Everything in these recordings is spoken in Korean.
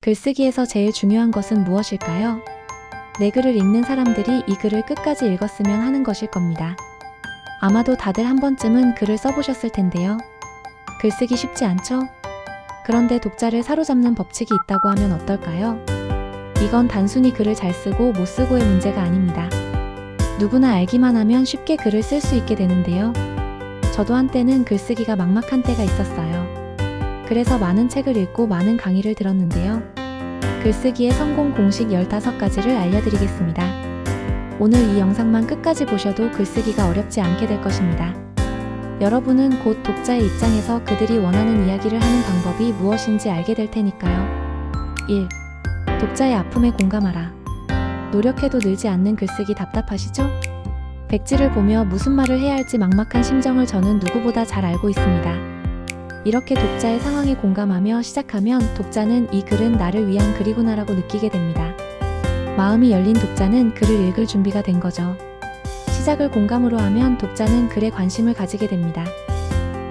글쓰기에서 제일 중요한 것은 무엇일까요? 내 글을 읽는 사람들이 이 글을 끝까지 읽었으면 하는 것일 겁니다. 아마도 다들 한 번쯤은 글을 써보셨을 텐데요. 글쓰기 쉽지 않죠? 그런데 독자를 사로잡는 법칙이 있다고 하면 어떨까요? 이건 단순히 글을 잘 쓰고 못 쓰고의 문제가 아닙니다. 누구나 알기만 하면 쉽게 글을 쓸 수 있게 되는데요. 저도 한때는 글쓰기가 막막한 때가 있었어요. 그래서 많은 책을 읽고 많은 강의를 들었는데요. 글쓰기의 성공 공식 15가지를 알려드리겠습니다. 오늘 이 영상만 끝까지 보셔도 글쓰기가 어렵지 않게 될 것입니다. 여러분은 곧 독자의 입장에서 그들이 원하는 이야기를 하는 방법이 무엇인지 알게 될 테니까요. 1. 독자의 아픔에 공감하라. 노력해도 늘지 않는 글쓰기 답답하시죠? 백지를 보며 무슨 말을 해야 할지 막막한 심정을 저는 누구보다 잘 알고 있습니다. 이렇게 독자의 상황에 공감하며 시작하면 독자는 이 글은 나를 위한 글이구나라고 느끼게 됩니다. 마음이 열린 독자는 글을 읽을 준비가 된 거죠. 시작을 공감으로 하면 독자는 글에 관심을 가지게 됩니다.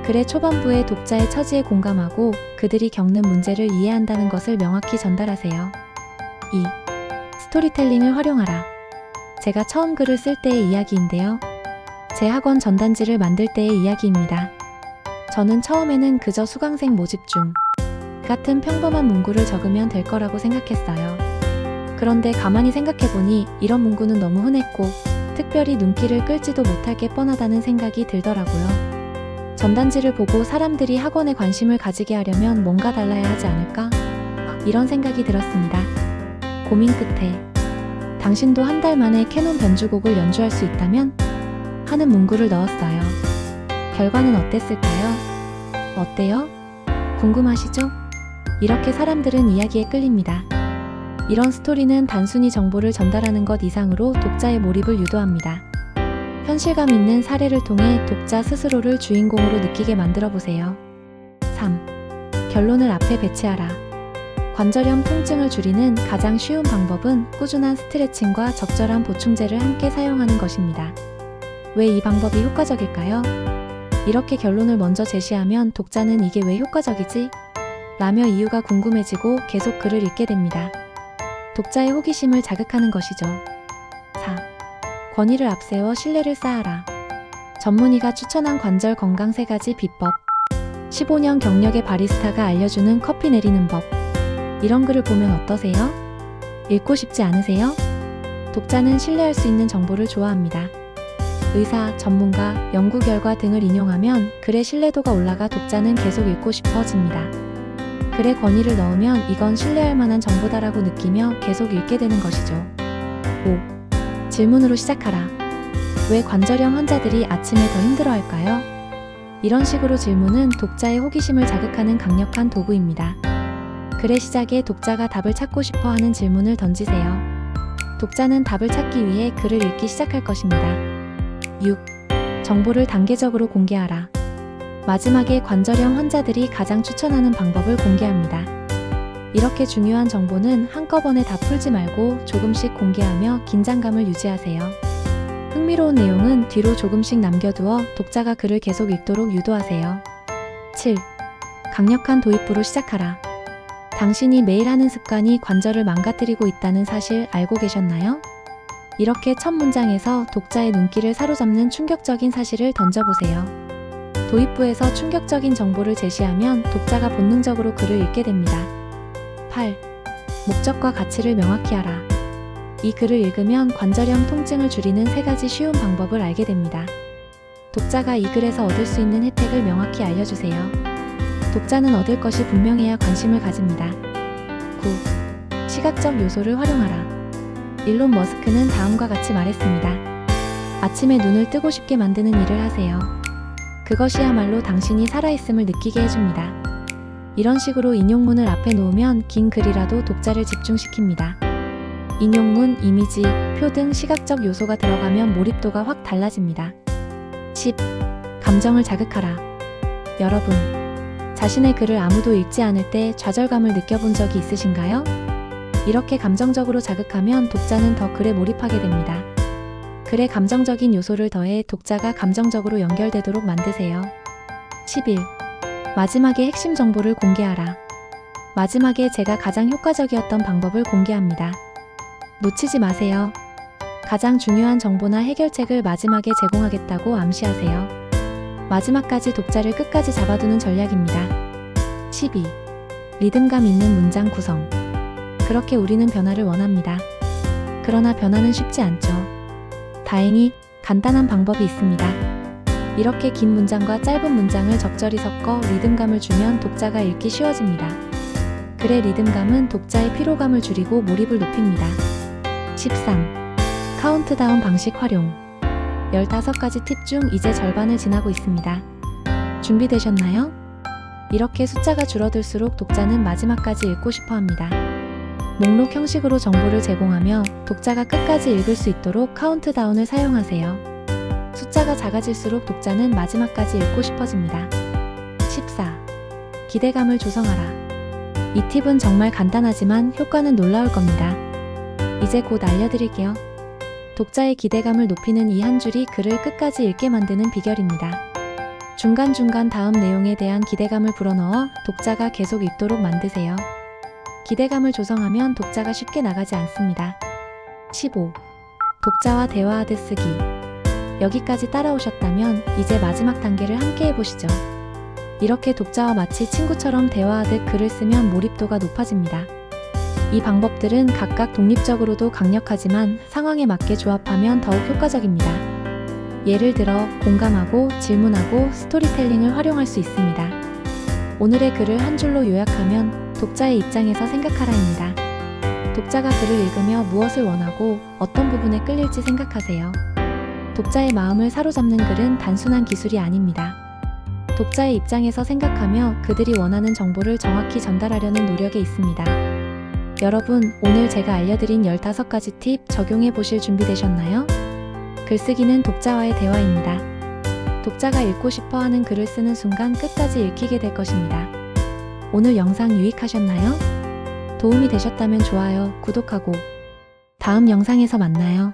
글의 초반부에 독자의 처지에 공감하고 그들이 겪는 문제를 이해한다는 것을 명확히 전달하세요. 2. 스토리텔링을 활용하라. 제가 처음 글을 쓸 때의 이야기인데요. 제 학원 전단지를 만들 때의 이야기입니다. 저는 처음에는 그저 수강생 모집 중 같은 평범한 문구를 적으면 될 거라고 생각했어요. 그런데 가만히 생각해보니 이런 문구는 너무 흔했고 특별히 눈길을 끌지도 못할 게 뻔하다는 생각이 들더라고요. 전단지를 보고 사람들이 학원에 관심을 가지게 하려면 뭔가 달라야 하지 않을까? 이런 생각이 들었습니다. 고민 끝에 당신도 한 달 만에 캐논 변주곡을 연주할 수 있다면? 하는 문구를 넣었어요. 결과는 어땠을까요? 어때요? 궁금하시죠? 이렇게 사람들은 이야기에 끌립니다. 이런 스토리는 단순히 정보를 전달하는 것 이상으로 독자의 몰입을 유도합니다. 현실감 있는 사례를 통해 독자 스스로를 주인공으로 느끼게 만들어 보세요. 3. 결론을 앞에 배치하라. 관절염 통증을 줄이는 가장 쉬운 방법은 꾸준한 스트레칭과 적절한 보충제를 함께 사용하는 것입니다. 왜 이 방법이 효과적일까요? 이렇게 결론을 먼저 제시하면 독자는 이게 왜 효과적이지? 라며 이유가 궁금해지고 계속 글을 읽게 됩니다. 독자의 호기심을 자극하는 것이죠. 4. 권위를 앞세워 신뢰를 쌓아라. 전문의가 추천한 관절 건강 3가지 비법. 15년 경력의 바리스타가 알려주는 커피 내리는 법. 이런 글을 보면 어떠세요? 읽고 싶지 않으세요? 독자는 신뢰할 수 있는 정보를 좋아합니다. 의사, 전문가, 연구 결과 등을 인용하면 글의 신뢰도가 올라가 독자는 계속 읽고 싶어집니다. 글에 권위를 넣으면 이건 신뢰할 만한 정보다라고 느끼며 계속 읽게 되는 것이죠. 5. 질문으로 시작하라. 왜 관절염 환자들이 아침에 더 힘들어할까요? 이런 식으로 질문은 독자의 호기심을 자극하는 강력한 도구입니다. 글의 시작에 독자가 답을 찾고 싶어 하는 질문을 던지세요. 독자는 답을 찾기 위해 글을 읽기 시작할 것입니다. 6. 정보를 단계적으로 공개하라. 마지막에 관절염 환자들이 가장 추천하는 방법을 공개합니다. 이렇게 중요한 정보는 한꺼번에 다 풀지 말고 조금씩 공개하며 긴장감을 유지하세요. 흥미로운 내용은 뒤로 조금씩 남겨두어 독자가 글을 계속 읽도록 유도하세요. 7. 강력한 도입부로 시작하라. 당신이 매일 하는 습관이 관절을 망가뜨리고 있다는 사실 알고 계셨나요? 이렇게 첫 문장에서 독자의 눈길을 사로잡는 충격적인 사실을 던져보세요. 도입부에서 충격적인 정보를 제시하면 독자가 본능적으로 글을 읽게 됩니다. 8. 목적과 가치를 명확히 하라. 이 글을 읽으면 관절염 통증을 줄이는 3가지 쉬운 방법을 알게 됩니다. 독자가 이 글에서 얻을 수 있는 혜택을 명확히 알려주세요. 독자는 얻을 것이 분명해야 관심을 가집니다. 9. 시각적 요소를 활용하라. 일론 머스크는 다음과 같이 말했습니다. 아침에 눈을 뜨고 싶게 만드는 일을 하세요. 그것이야말로 당신이 살아있음을 느끼게 해줍니다. 이런 식으로 인용문을 앞에 놓으면 긴 글이라도 독자를 집중시킵니다. 인용문, 이미지, 표 등 시각적 요소가 들어가면 몰입도가 확 달라집니다. 10. 감정을 자극하라. 여러분, 자신의 글을 아무도 읽지 않을 때 좌절감을 느껴본 적이 있으신가요? 이렇게 감정적으로 자극하면 독자는 더 글에 몰입하게 됩니다. 글에 감정적인 요소를 더해 독자가 감정적으로 연결되도록 만드세요. 11. 마지막에 핵심 정보를 공개하라. 마지막에 제가 가장 효과적이었던 방법을 공개합니다. 놓치지 마세요. 가장 중요한 정보나 해결책을 마지막에 제공하겠다고 암시하세요. 마지막까지 독자를 끝까지 잡아두는 전략입니다. 12. 리듬감 있는 문장 구성. 그렇게 우리는 변화를 원합니다. 그러나 변화는 쉽지 않죠. 다행히 간단한 방법이 있습니다. 이렇게 긴 문장과 짧은 문장을 적절히 섞어 리듬감을 주면 독자가 읽기 쉬워집니다. 글의 리듬감은 독자의 피로감을 줄이고 몰입을 높입니다. 13. 카운트다운 방식 활용. 15가지 팁 중 이제 절반을 지나고 있습니다. 준비되셨나요? 이렇게 숫자가 줄어들수록 독자는 마지막까지 읽고 싶어 합니다. 목록 형식으로 정보를 제공하며 독자가 끝까지 읽을 수 있도록 카운트다운을 사용하세요. 숫자가 작아질수록 독자는 마지막까지 읽고 싶어집니다. 14. 기대감을 조성하라. 이 팁은 정말 간단하지만 효과는 놀라울 겁니다. 이제 곧 알려드릴게요. 독자의 기대감을 높이는 이 한 줄이 글을 끝까지 읽게 만드는 비결입니다. 중간중간 다음 내용에 대한 기대감을 불어넣어 독자가 계속 읽도록 만드세요. 기대감을 조성하면 독자가 쉽게 나가지 않습니다. 15. 독자와 대화하듯 쓰기. 여기까지 따라오셨다면 이제 마지막 단계를 함께 해보시죠. 이렇게 독자와 마치 친구처럼 대화하듯 글을 쓰면 몰입도가 높아집니다. 이 방법들은 각각 독립적으로도 강력하지만 상황에 맞게 조합하면 더욱 효과적입니다. 예를 들어 공감하고 질문하고 스토리텔링을 활용할 수 있습니다. 오늘의 글을 한 줄로 요약하면 독자의 입장에서 생각하라입니다. 독자가 글을 읽으며 무엇을 원하고 어떤 부분에 끌릴지 생각하세요. 독자의 마음을 사로잡는 글은 단순한 기술이 아닙니다. 독자의 입장에서 생각하며 그들이 원하는 정보를 정확히 전달하려는 노력에 있습니다. 여러분, 오늘 제가 알려드린 15가지 팁 적용해 보실 준비되셨나요? 글쓰기는 독자와의 대화입니다. 독자가 읽고 싶어 하는 글을 쓰는 순간 끝까지 읽히게 될 것입니다. 오늘 영상 유익하셨나요? 도움이 되셨다면 좋아요, 구독하고 다음 영상에서 만나요.